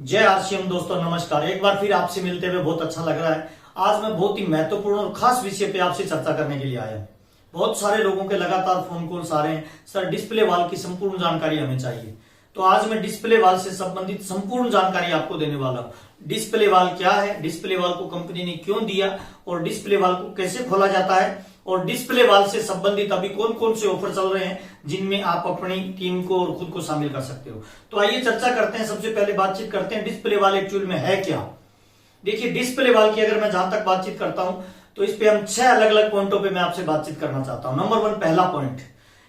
जय आरसीएम दोस्तों, नमस्कार। एक बार फिर आपसे मिलते हुए बहुत अच्छा लग रहा है। आज मैं बहुत ही महत्वपूर्ण और खास विषय पे आपसे चर्चा करने के लिए आया हूं। बहुत सारे लोगों के लगातार फोन कॉल्स आ रहे हैं, सर डिस्प्ले वॉल की संपूर्ण जानकारी हमें चाहिए। तो आज मैं डिस्प्ले वॉल से संबंधित संपूर्ण जानकारी आपको देने वाला हूं। डिस्प्ले वॉल क्या है, डिस्प्ले वॉल को कंपनी ने क्यों दिया और डिस्प्ले वॉल को कैसे खोला जाता है, और डिस्प्ले वॉल से संबंधित अभी कौन कौन से ऑफर चल रहे हैं जिनमें आप अपनी टीम को और खुद को शामिल कर सकते हो। तो आइए चर्चा करते हैं। सबसे पहले बातचीत करते हैं डिस्प्ले वॉल एक्चुअल में है क्या। देखिए, डिस्प्ले वॉल की अगर मैं जहां तक बातचीत करता हूं तो इस पे हम 6 अलग अलग पॉइंटों पे मैं आपसे बातचीत करना चाहता हूं। नंबर 1, पहला पॉइंट,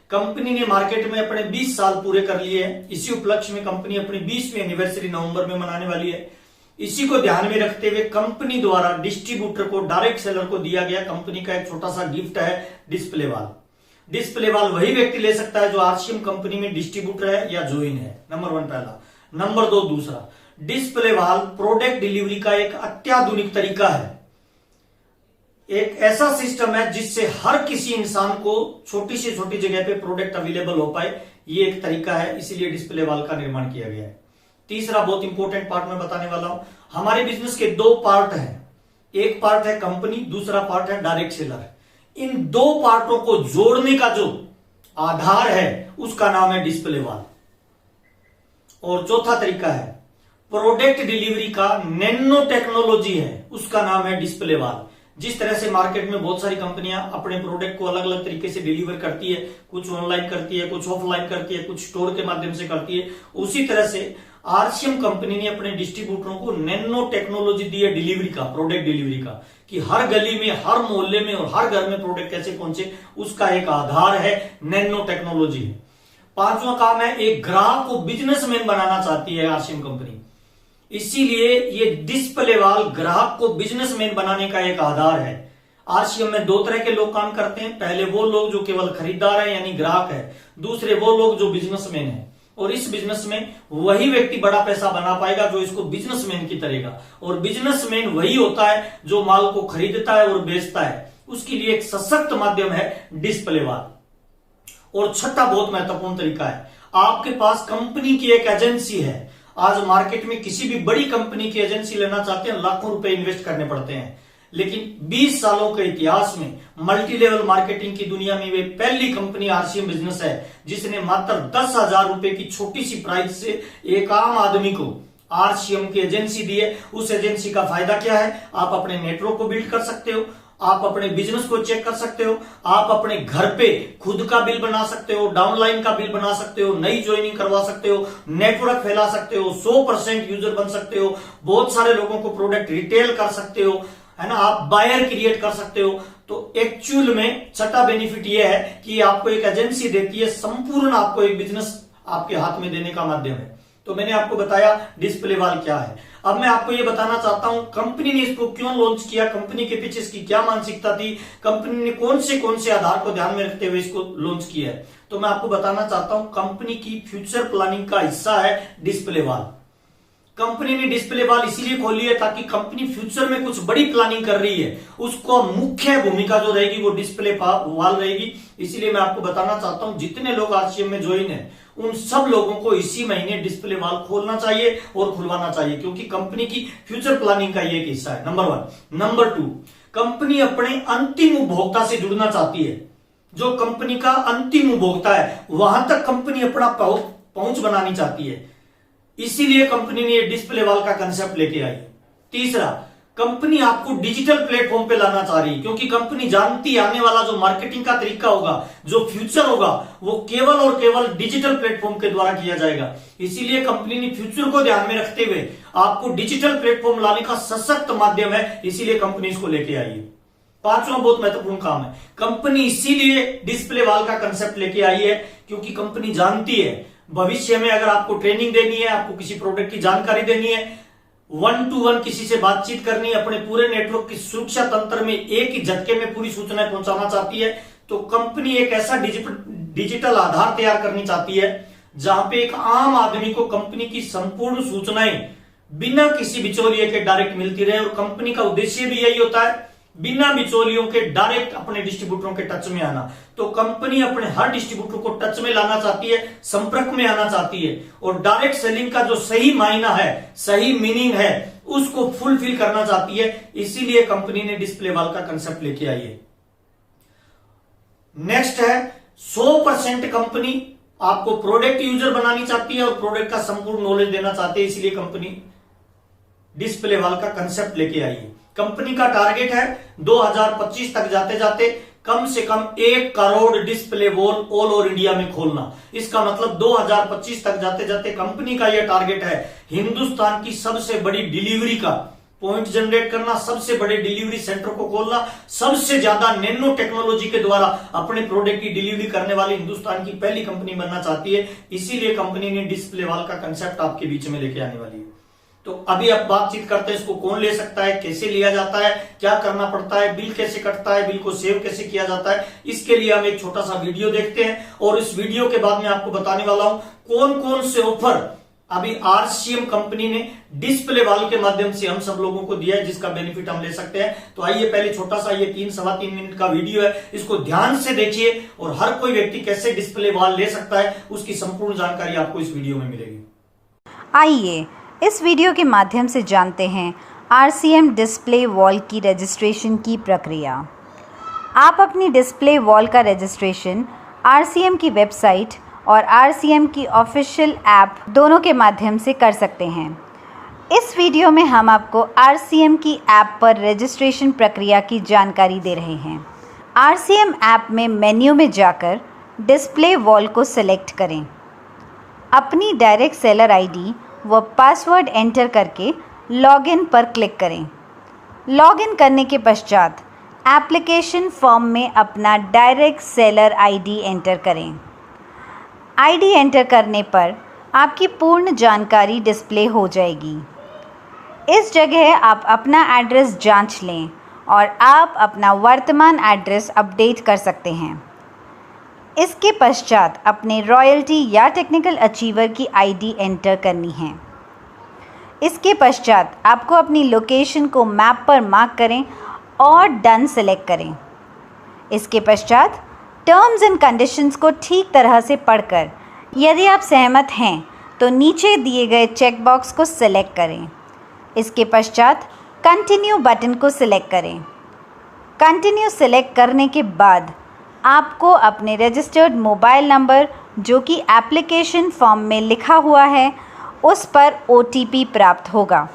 कंपनी ने मार्केट में अपने 20 साल पूरे कर लिए हैं। इसी उपलक्ष्य में कंपनी अपनी 20वीं एनिवर्सरी नवंबर में मनाने वाली है। इसी को ध्यान में रखते हुए कंपनी द्वारा डिस्ट्रीब्यूटर को, डायरेक्ट सेलर को दिया गया कंपनी का एक छोटा सा गिफ्ट है डिस्प्ले वॉल। डिस्प्ले वॉल वही व्यक्ति ले सकता है जो आरसीएम कंपनी में डिस्ट्रीब्यूटर है या ज्वाइन है। नंबर 1 पहला। नंबर 2 दूसरा, डिस्प्ले वॉल प्रोडक्ट डिलीवरी का एक अत्याधुनिक तरीका है। एक ऐसा सिस्टम है जिससे हर किसी इंसान को छोटी से छोटी जगह पे प्रोडक्ट अवेलेबल हो पाए। ये एक तरीका है, इसीलिए डिस्प्ले वॉल का निर्माण किया गया है। तीसरा बहुत इंपॉर्टेंट पार्ट मैं बताने वाला हूं। हमारे बिजनेस के 2 पार्ट हैं। एक पार्ट है कंपनी, दूसरा पार्ट है डायरेक्ट सेलर। इन 2 पार्टों को जोड़ने का जो आधार है उसका नाम है डिस्प्ले वॉल। और चौथा तरीका है प्रोडक्ट डिलीवरी का, नैनो टेक्नोलॉजी है, उसका नाम है डिस्प्ले वॉल। जिस तरह से मार्केट में बहुत सारी कंपनियां अपने प्रोडक्ट को अलग अलग तरीके से डिलीवर करती है, कुछ ऑनलाइन करती है, कुछ ऑफलाइन करती है, कुछ स्टोर के माध्यम से करती है, उसी तरह से आरसीएम कंपनी ने अपने डिस्ट्रीब्यूटरों को नैनो टेक्नोलॉजी दी है डिलीवरी का, प्रोडक्ट डिलीवरी का, कि हर गली में, हर मोहल्ले में और हर घर में प्रोडक्ट कैसे पहुंचे, उसका एक आधार है नैनो टेक्नोलॉजी है। 5वां काम है, एक ग्राहक को बिजनेसमैन बनाना चाहती है आरसीएम कंपनी, इसीलिए ये डिस्प्ले वॉल ग्राहक को बिजनेसमैन बनाने का एक आधार है। आरसीएम में 2 तरह के लोग काम करते हैं। पहले वो लोग जो केवल खरीदार है यानी ग्राहक है, दूसरे वो लोग जो बिजनेसमैन है। और इस बिजनेस में वही व्यक्ति बड़ा पैसा बना पाएगा जो इसको बिजनेसमैन की तरेगा। और बिजनेसमैन वही होता है जो माल को खरीदता है और बेचता है। उसके लिए एक सशक्त माध्यम है डिस्प्ले वॉल। और छठा बहुत महत्वपूर्ण तरीका है, आपके पास कंपनी की एक एजेंसी है। आज मार्केट में किसी भी बड़ी कंपनी की एजेंसी लेना चाहते हैं, लाखों रुपए इन्वेस्ट करने पड़ते हैं। लेकिन 20 सालों के इतिहास में मल्टी लेवल मार्केटिंग की दुनिया में वे पहली कंपनी आरसीएम बिजनेस है जिसने मात्र 10,000 रुपए की छोटी सी प्राइस से एक आम आदमी को आरसीएम की एजेंसी दी है। उस एजेंसी का फायदा क्या है? आप अपने नेटवर्क को बिल्ड कर सकते हो, आप अपने बिजनेस को चेक कर सकते हो, आप अपने घर पे खुद का बिल बना सकते हो, डाउनलाइन का बिल बना सकते हो, नई ज्वाइनिंग करवा सकते हो, नेटवर्क फैला सकते हो, 100% यूजर बन सकते हो, बहुत सारे लोगों को प्रोडक्ट रिटेल कर सकते हो, है ना, आप बायर क्रिएट कर सकते हो। तो एक्चुअल में छठा बेनिफिट यह है कि आपको एक एजेंसी देती है, संपूर्ण आपको एक बिजनेस आपके हाथ में देने का माध्यम है। तो मैंने आपको बताया डिस्प्ले वॉल क्या है। अब मैं आपको यह बताना चाहता हूं कंपनी ने इसको क्यों लॉन्च किया, कंपनी के पीछे इसकी क्या मानसिकता थी, कंपनी ने कौन से आधार को ध्यान में रखते हुए इसको लॉन्च किया है। तो मैं आपको बताना चाहता हूं कंपनी की फ्यूचर प्लानिंग का हिस्सा है डिस्प्ले वॉल। कंपनी ने डिस्प्ले वॉल इसीलिए खोली है ताकि कंपनी फ्यूचर में कुछ बड़ी प्लानिंग कर रही है, उसको मुख्य भूमिका जो रहेगी वो डिस्प्ले वॉल रहेगी। इसीलिए मैं आपको बताना चाहता हूं जितने लोग आरसीएम में ज्वाइन है उन सब लोगों को इसी महीने डिस्प्ले वॉल खोलना चाहिए और खुलवाना चाहिए, क्योंकि कंपनी की फ्यूचर प्लानिंग का ये एक हिस्सा है। नंबर 1। नंबर 2, कंपनी अपने अंतिम उपभोक्ता से जुड़ना चाहती है। जो कंपनी का अंतिम उपभोक्ता है वहां तक कंपनी अपना पहुंच बनानी चाहती है, इसीलिए कंपनी ने डिस्प्ले वॉल का कंसेप्ट लेके आई। तीसरा, कंपनी आपको डिजिटल प्लेटफॉर्म पे लाना चाह रही है, क्योंकि कंपनी जानती आने वाला जो मार्केटिंग का तरीका होगा, जो फ्यूचर होगा, वो केवल और केवल डिजिटल प्लेटफॉर्म के द्वारा किया जाएगा। इसीलिए कंपनी ने फ्यूचर को ध्यान में रखते हुए आपको डिजिटल प्लेटफॉर्म लाने का सशक्त माध्यम है, इसीलिए कंपनी इसको लेके आई है। 5वां बहुत महत्वपूर्ण काम है, कंपनी इसीलिए डिस्प्ले वॉल का कंसेप्ट लेके आई है क्योंकि कंपनी जानती है भविष्य में अगर आपको ट्रेनिंग देनी है, आपको किसी प्रोडक्ट की जानकारी देनी है, 1 to 1 किसी से बातचीत करनी है, अपने पूरे नेटवर्क की सुरक्षा तंत्र में एक ही झटके में पूरी सूचनाएं पहुंचाना चाहती है, तो कंपनी एक ऐसा डिजिटल आधार तैयार करनी चाहती है जहां पे एक आम आदमी को कंपनी की संपूर्ण सूचनाएं बिना किसी बिचौलिए के डायरेक्ट मिलती रहे। और कंपनी का उद्देश्य भी यही होता है बिना बिचौलियों के डायरेक्ट अपने डिस्ट्रीब्यूटरों के टच में आना। तो कंपनी अपने हर डिस्ट्रीब्यूटर को टच में लाना चाहती है, संपर्क में आना चाहती है और डायरेक्ट सेलिंग का जो सही मायना है, सही मीनिंग है, उसको फुलफिल करना चाहती है। इसीलिए कंपनी ने डिस्प्ले वॉल का कंसेप्ट लेके आई है। नेक्स्ट है 100% कंपनी आपको प्रोडक्ट यूजर बनानी चाहती है और प्रोडक्ट का संपूर्ण नॉलेज देना चाहती है, इसलिए कंपनी डिस्प्ले वॉल का कंसेप्ट लेके आई है। कंपनी का टारगेट है 2025 तक जाते जाते कम से कम 1 crore display wall all over India में खोलना। इसका मतलब 2025 तक जाते जाते कंपनी का यह टारगेट है हिंदुस्तान की सबसे बड़ी डिलीवरी का पॉइंट जनरेट करना, सबसे बड़े डिलीवरी सेंटर को खोलना, सबसे ज्यादा नैनो टेक्नोलॉजी के द्वारा अपने प्रोडक्ट की डिलीवरी करने वाली हिंदुस्तान की पहली कंपनी बनना चाहती है। इसीलिए कंपनी ने डिस्प्ले वॉल का कंसेप्ट आपके बीच में लेके आने वाली है। तो अभी आप बातचीत करते हैं, इसको कौन ले सकता है, कैसे लिया जाता है, क्या करना पड़ता है, बिल कैसे कटता है, बिल को सेव कैसे किया जाता है, इसके लिए हम एक छोटा सा वीडियो देखते हैं और इस वीडियो के बाद मैं आपको बताने वाला हूं कौन कौन से ऑफर अभी आरसीएम कंपनी ने डिस्प्ले वॉल के माध्यम से हम सब लोगों को दिया है, जिसका बेनिफिट हम ले सकते हैं। तो आइए पहले छोटा सा ये 3-3.25 मिनट का वीडियो है, इसको ध्यान से देखिए और हर कोई व्यक्ति कैसे डिस्प्ले वॉल ले सकता है उसकी संपूर्ण जानकारी आपको इस वीडियो में मिलेगी। आइए इस वीडियो के माध्यम से जानते हैं आरसीएम डिस्प्ले वॉल की रजिस्ट्रेशन की प्रक्रिया। आप अपनी डिस्प्ले वॉल का रजिस्ट्रेशन आरसीएम की वेबसाइट और आरसीएम की ऑफिशियल ऐप दोनों के माध्यम से कर सकते हैं। इस वीडियो में हम आपको आरसीएम की ऐप पर रजिस्ट्रेशन प्रक्रिया की जानकारी दे रहे हैं। आरसीएम ऐप में मेन्यू में जाकर डिस्प्ले वॉल को सिलेक्ट करें। अपनी डायरेक्ट सेलर आईडी व पासवर्ड एंटर करके लॉगिन पर क्लिक करें। लॉगिन करने के पश्चात एप्लीकेशन फॉर्म में अपना डायरेक्ट सेलर आईडी एंटर करें। आईडी एंटर करने पर आपकी पूर्ण जानकारी डिस्प्ले हो जाएगी। इस जगह आप अपना एड्रेस जांच लें और आप अपना वर्तमान एड्रेस अपडेट कर सकते हैं। इसके पश्चात अपने रॉयल्टी या टेक्निकल अचीवर की आईडी एंटर करनी है। इसके पश्चात आपको अपनी लोकेशन को मैप पर मार्क करें और डन सेलेक्ट करें। इसके पश्चात टर्म्स एंड कंडीशंस को ठीक तरह से पढ़कर यदि आप सहमत हैं तो नीचे दिए गए चेक बॉक्स को सिलेक्ट करें। इसके पश्चात कंटिन्यू बटन को सिलेक्ट करें। कंटिन्यू सिलेक्ट करने के बाद आपको अपने रजिस्टर्ड मोबाइल नंबर जो कि एप्लीकेशन फॉर्म में लिखा हुआ है उस पर ओटीपी प्राप्त होगा।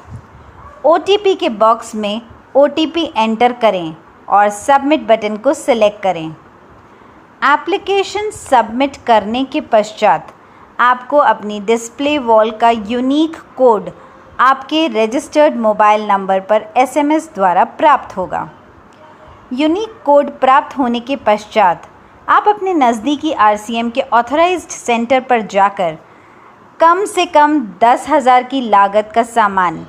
ओटीपी के बॉक्स में ओटीपी एंटर करें और सबमिट बटन को सिलेक्ट करें। एप्लीकेशन सबमिट करने के पश्चात आपको अपनी डिस्प्ले वॉल का यूनिक कोड आपके रजिस्टर्ड मोबाइल नंबर पर एसएमएस द्वारा प्राप्त होगा। यूनिक कोड प्राप्त होने के पश्चात आप अपने नज़दीकी आरसीएम के ऑथराइज्ड सेंटर पर जाकर कम से कम 10,000 की लागत का सामान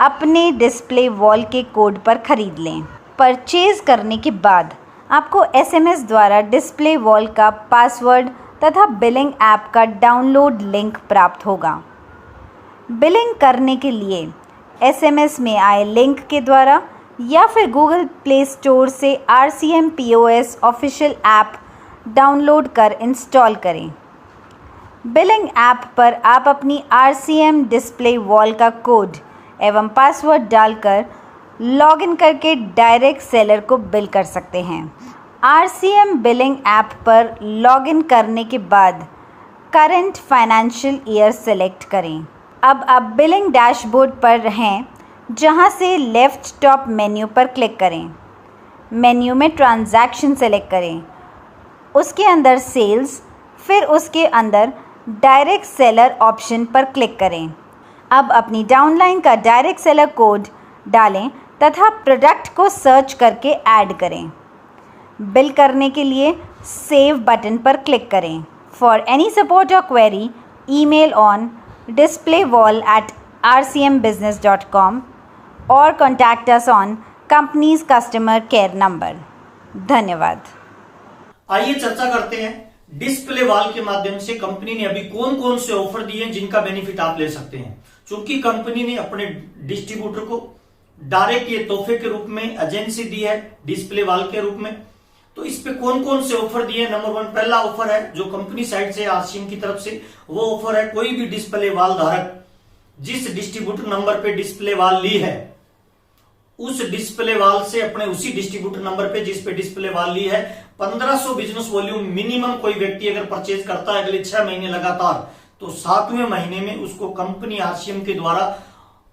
अपने डिस्प्ले वॉल के कोड पर खरीद लें। परचेज़ करने के बाद आपको एसएमएस द्वारा डिस्प्ले वॉल का पासवर्ड तथा बिलिंग ऐप का डाउनलोड लिंक प्राप्त होगा। बिलिंग करने के लिए एसएमएस में आए लिंक के द्वारा या फिर गूगल प्ले स्टोर से RCM POS official app download कर इंस्टॉल करें। बिलिंग ऐप पर आप अपनी आरसीएम डिस्प्ले वॉल का कोड एवं पासवर्ड डालकर लॉगिन करके डायरेक्ट सेलर को बिल कर सकते हैं। आरसीएम बिलिंग ऐप पर लॉगिन करने के बाद करंट फाइनेंशियल ईयर सेलेक्ट करें। अब आप बिलिंग डैशबोर्ड पर हैं, जहां से लेफ़्ट टॉप मेन्यू पर क्लिक करें। मेन्यू में ट्रांजैक्शन सेलेक्ट करें, उसके अंदर सेल्स, फिर उसके अंदर डायरेक्ट सेलर ऑप्शन पर क्लिक करें। अब अपनी डाउनलाइन का डायरेक्ट सेलर कोड डालें तथा प्रोडक्ट को सर्च करके ऐड करें। बिल करने के लिए सेव बटन पर क्लिक करें। फॉर एनी सपोर्ट और क्वेरी ईमेल ऑन displaywall@rcmbusiness.com और contact us on companies customer care number. धन्यवाद। आइए चर्चा करते हैं डिस्प्ले वॉल के माध्यम से कंपनी ने अभी कौन कौन से ऑफर दिए हैं जिनका बेनिफिट आप ले सकते हैं। चूंकि कंपनी ने अपने डिस्ट्रीब्यूटर को डायरेक्ट ये तोहफे के रूप में एजेंसी दी है डिस्प्ले वॉल के रूप में। तो इस पे कौन कौन से ऑफर दिए? नंबर 1 पहला ऑफर है जो कंपनी साइड से आरसीएम की तरफ से, वो ऑफर है कोई भी डिस्प्ले वॉल धारक जिस डिस्ट्रीब्यूटर नंबर पे डिस्प्ले वॉल ली है उस डिस्प्ले वॉल से अपने उसी डिस्ट्रीब्यूटर नंबर पे जिस पे डिस्प्ले वॉल ली है 1500 बिजनेस वॉल्यूम मिनिमम कोई व्यक्ति अगर परचेज करता है अगले 6 महीने लगातार, तो 7वें महीने में उसको कंपनी आरसीएम के द्वारा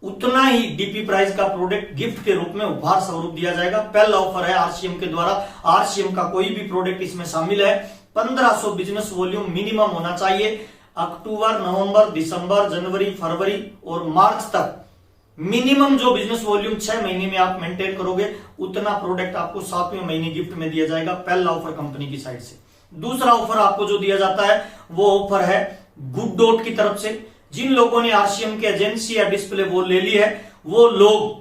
उतना ही डीपी प्राइस का प्रोडक्ट गिफ्ट के रूप में उपहार स्वरूप दिया जाएगा। पहला ऑफर है आरसीएम के द्वारा, आरसीएम का कोई भी प्रोडक्ट इसमें शामिल है। 1500 बिजनेस वॉल्यूम मिनिमम होना चाहिए। अक्टूबर, नवंबर, दिसंबर, जनवरी, फरवरी और मार्च तक मिनिमम जो बिजनेस वॉल्यूम 6 महीने में आप मेंटेन करोगे उतना प्रोडक्ट आपको 7वें महीने गिफ्ट में दिया जाएगा। पहला ऑफर कंपनी की साइड से। दूसरा ऑफर आपको जो दिया जाता है वो ऑफर है गुड डॉट की तरफ से। जिन लोगों ने आरसीएम की एजेंसी या डिस्प्ले वॉल ले ली है वो लोग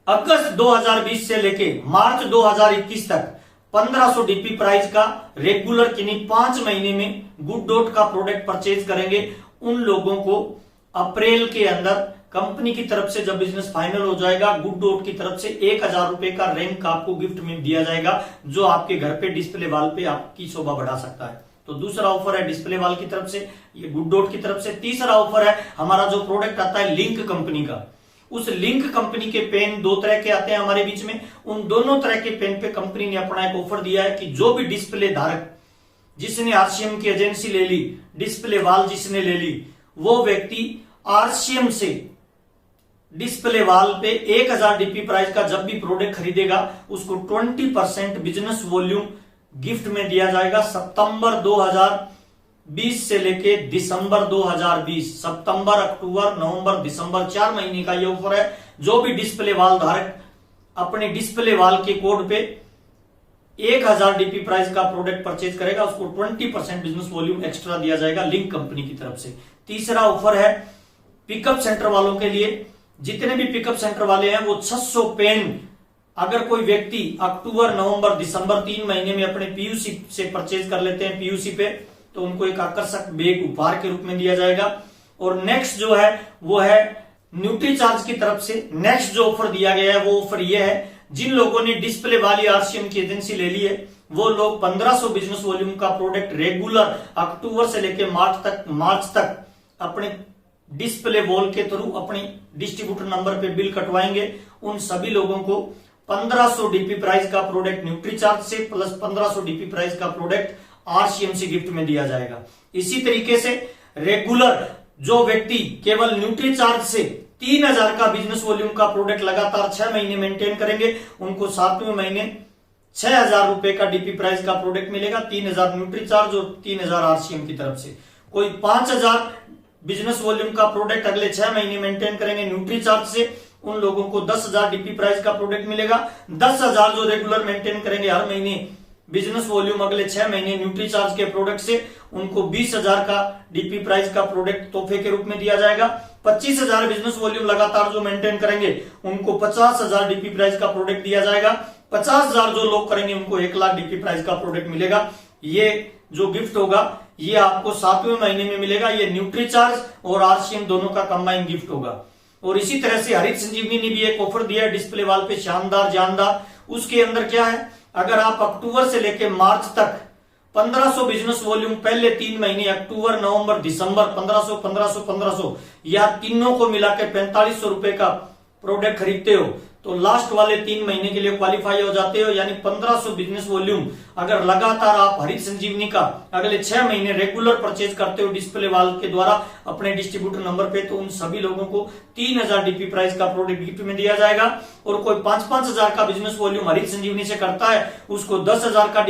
अगस्त 2020 से लेके मार्च 2021 तक 1500 डीपी प्राइस का रेगुलर किन्हीं 5 महीने में गुड डॉट का प्रोडक्ट परचेज करेंगे। उन लोगों को अप्रैल के अंदर कंपनी की तरफ से जब बिजनेस फाइनल हो जाएगा गुड डॉट की तरफ से 1000 रुपए का रैंक आपको गिफ्ट में दिया जाएगा जो आपके घर पे डिस्प्ले वॉल पे आपकी शोभा बढ़ा सकता है। तो दूसरा ऑफर है डिस्प्ले वॉल की तरफ से, ये गुड डॉट की तरफ से। तीसरा ऑफर है हमारा जो प्रोडक्ट आता है लिंक कंपनी का। उस लिंक कंपनी के पेन 2 तरह के आते हैं हमारे बीच में। उन दोनों तरह के पेन पे कंपनी ने अपना एक ऑफर दिया है कि जो भी डिस्प्ले धारक जिसने आरसीएम की एजेंसी ले ली, डिस्प्ले वॉल जिसने ले ली, वो व्यक्ति आरसीएम से डिस्प्ले वॉल पे 1000 डीपी प्राइस का जब भी प्रोडक्ट खरीदेगा उसको 20% बिजनेस वॉल्यूम गिफ्ट में दिया जाएगा। सितंबर 2020 से लेके दिसंबर 2020, सितंबर, अक्टूबर, नवंबर, दिसंबर 4 महीने का ये ऑफर है। जो भी डिस्प्ले वॉल धारक अपने डिस्प्ले वॉल के कोड पे 1000 डीपी प्राइस का प्रोडक्ट परचेज करेगा उसको 20% बिजनेस वॉल्यूम एक्स्ट्रा दिया जाएगा लिंक कंपनी की तरफ से। तीसरा ऑफर है पिकअप सेंटर वालों के लिए। जितने भी पिकअप सेंटर वाले हैं वो 600 पेन अगर कोई व्यक्ति अक्टूबर, नवंबर, दिसंबर 3 महीने में अपने पीयूसी से परचेज कर लेते हैं पीयूसी पे, तो उनको एक आकर्षक बैग उपहार के रूप में दिया जाएगा। और नेक्स्ट जो है वो है न्यूट्री चार्ज की तरफ से। नेक्स्ट जो ऑफर दिया गया है वो ऑफर ये है जिन लोगों ने डिस्प्ले वाली आरसीएम की एजेंसी ले ली है वो लोग 1500 बिजनेस वॉल्यूम का प्रोडक्ट रेगुलर अक्टूबर से लेकर मार्च तक अपने डिस्प्ले वॉल के थ्रू अपने डिस्ट्रीब्यूटर नंबर पे बिल कटवाएंगे। उन सभी लोगों को 1500 डीपी प्राइस का प्रोडक्ट न्यूट्री चार्ज से प्लस 1500 डीपी प्राइस का प्रोडक्ट आरसीएम से गिफ्ट में दिया जाएगा। इसी तरीके से रेगुलर जो व्यक्ति केवल न्यूट्री चार्ज से 3000 का बिजनेस वॉल्यूम का प्रोडक्ट लगातार 6 महीने मेंटेन करेंगे उनको 7वें महीने 6000 रुपए का डीपी प्राइस का प्रोडक्ट मिलेगा। 3000 न्यूट्री चार्ज और 3000 आरसीएम की तरफ से। कोई 5000 बिजनेस वॉल्यूम का प्रोडक्ट अगले 6 महीने मेंटेन करेंगे न्यूट्री चार्ज से, उन लोगों को 10,000 डीपी प्राइस का प्रोडक्ट मिलेगा। 10,000 जो रेगुलर मेंटेन करेंगे हर महीने बिजनेस वॉल्यूम अगले 6 महीने न्यूट्री चार्ज के प्रोडक्ट से, उनको 20,000 का डीपी प्राइस का प्रोडक्ट तोहफे के रूप में दिया जाएगा। 25,000 बिजनेस वॉल्यूम लगातार जो मेंटेन करेंगे उनको 50,000 डीपी प्राइस का प्रोडक्ट दिया जाएगा। 50,000 जो लोग करेंगे उनको 1,00,000 डीपी प्राइस का प्रोडक्ट मिलेगा। ये जो गिफ्ट होगा ये आपको 7वें महीने में मिलेगा। ये न्यूट्री चार्ज और आरसीएम दोनों का कंबाइन गिफ्ट होगा। और इसी तरह से हरित संजीवनी ने भी एक ऑफर दिया है डिस्प्ले वॉल पे शानदार जानदार। उसके अंदर क्या है, अगर आप अक्टूबर से लेकर मार्च तक 1500 बिजनेस वॉल्यूम पहले 3 महीने अक्टूबर, नवंबर, दिसंबर 1500 1500 1500 या तीनों को मिलाकर 4500 रुपए का प्रोडक्ट खरीदते हो तो लास्ट वाले 3 महीने के लिए क्वालिफाई हो जाते हो। यानी 1500 बिजनेस वॉल्यूम अगर लगातार आप हरित संजीवनी का अगले 6 महीने रेगुलर परचेज करते हो डिस्प्ले वॉल के द्वारा अपने डिस्ट्रीब्यूटर नंबर पे, तो उन सभी लोगों को 3000 डीपी प्राइस का प्रोडक्ट गिफ्ट में दिया जाएगा। और कोई 5-5 का बिजनेस वॉल्यूम हरित संजीवनी से करता है उसको 10,000 का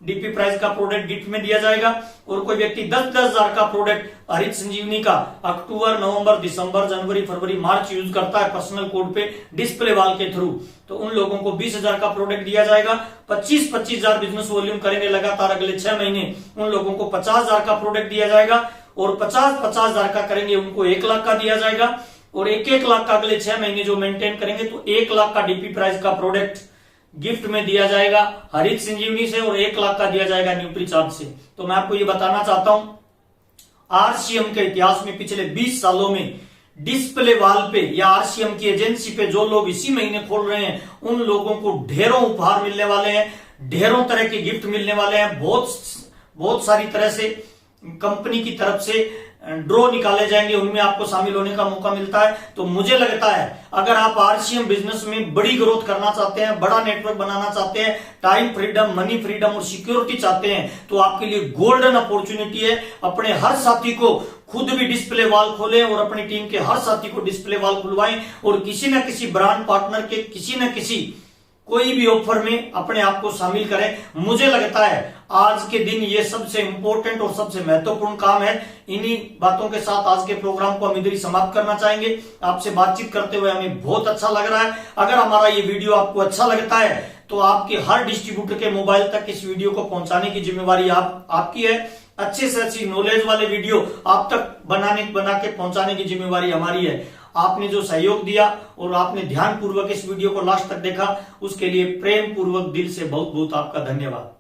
डीपी प्राइस का प्रोडक्ट गिफ्ट में दिया जाएगा। और कोई व्यक्ति 10,000 का प्रोडक्ट हरित संजीवनी का अक्टूबर, नवंबर, दिसंबर, जनवरी, फरवरी, मार्च यूज करता है पर्सनल कोड पे डिस्प्ले वॉल के थ्रू, तो उन लोगों को 20,000 का प्रोडक्ट दिया जाएगा। 25,000 बिजनेस वॉल्यूम करेंगे लगातार अगले 6 महीने, उन लोगों को 50,000 का प्रोडक्ट दिया जाएगा। और 50,000 का करेंगे उनको 1,00,000 का दिया जाएगा। और 1,00,000 का अगले 6 महीने जो मेंटेन करेंगे तो 1,00,000 का डीपी प्राइस का प्रोडक्ट गिफ्ट में दिया जाएगा हरित संजीवनी से और 1,00,000 का दिया जाएगा न्यूट्री चार्ज से। तो मैं आपको ये बताना चाहता हूं आरसीएम के इतिहास में पिछले 20 सालों में डिस्प्ले वॉल पे या आरसीएम की एजेंसी पे जो लोग इसी महीने खोल रहे हैं उन लोगों को ढेरों उपहार मिलने वाले हैं, ढेरों तरह के गिफ्ट मिलने वाले हैं। बहुत सारी तरह से कंपनी की तरफ से ड्रॉ निकाले जाएंगे, उनमें आपको शामिल होने का मौका मिलता है। तो मुझे लगता है अगर आप आरसीएम बिजनेस में बड़ी ग्रोथ करना चाहते हैं, बड़ा नेटवर्क बनाना चाहते हैं, टाइम फ्रीडम, मनी फ्रीडम और सिक्योरिटी चाहते हैं, तो आपके लिए गोल्डन अपॉर्चुनिटी है। अपने हर साथी को खुद भी डिस्प्ले वॉल खोलें और अपनी टीम के हर साथी को डिस्प्ले वॉल खुलवाएं और किसी न किसी ब्रांड पार्टनर के किसी न किसी कोई भी ऑफर में अपने आप को शामिल करें। मुझे लगता है आज के दिन ये सबसे इंपॉर्टेंट और सबसे महत्वपूर्ण काम है। इन्हीं बातों के साथ आज के प्रोग्राम को हम इधर ही समाप्त करना चाहेंगे। आपसे बातचीत करते हुए हमें बहुत अच्छा लग रहा है। अगर हमारा ये वीडियो आपको अच्छा लगता है तो आपके हर डिस्ट्रीब्यूटर के मोबाइल तक इस वीडियो को पहुंचाने की जिम्मेवारी आपकी है। अच्छे से अच्छी नॉलेज वाले वीडियो आप तक बना के पहुंचाने की जिम्मेवारी हमारी है। आपने जो सहयोग दिया और आपने ध्यान पूर्वक इस वीडियो को लास्ट तक देखा, उसके लिए प्रेम पूर्वक दिल से बहुत बहुत आपका धन्यवाद।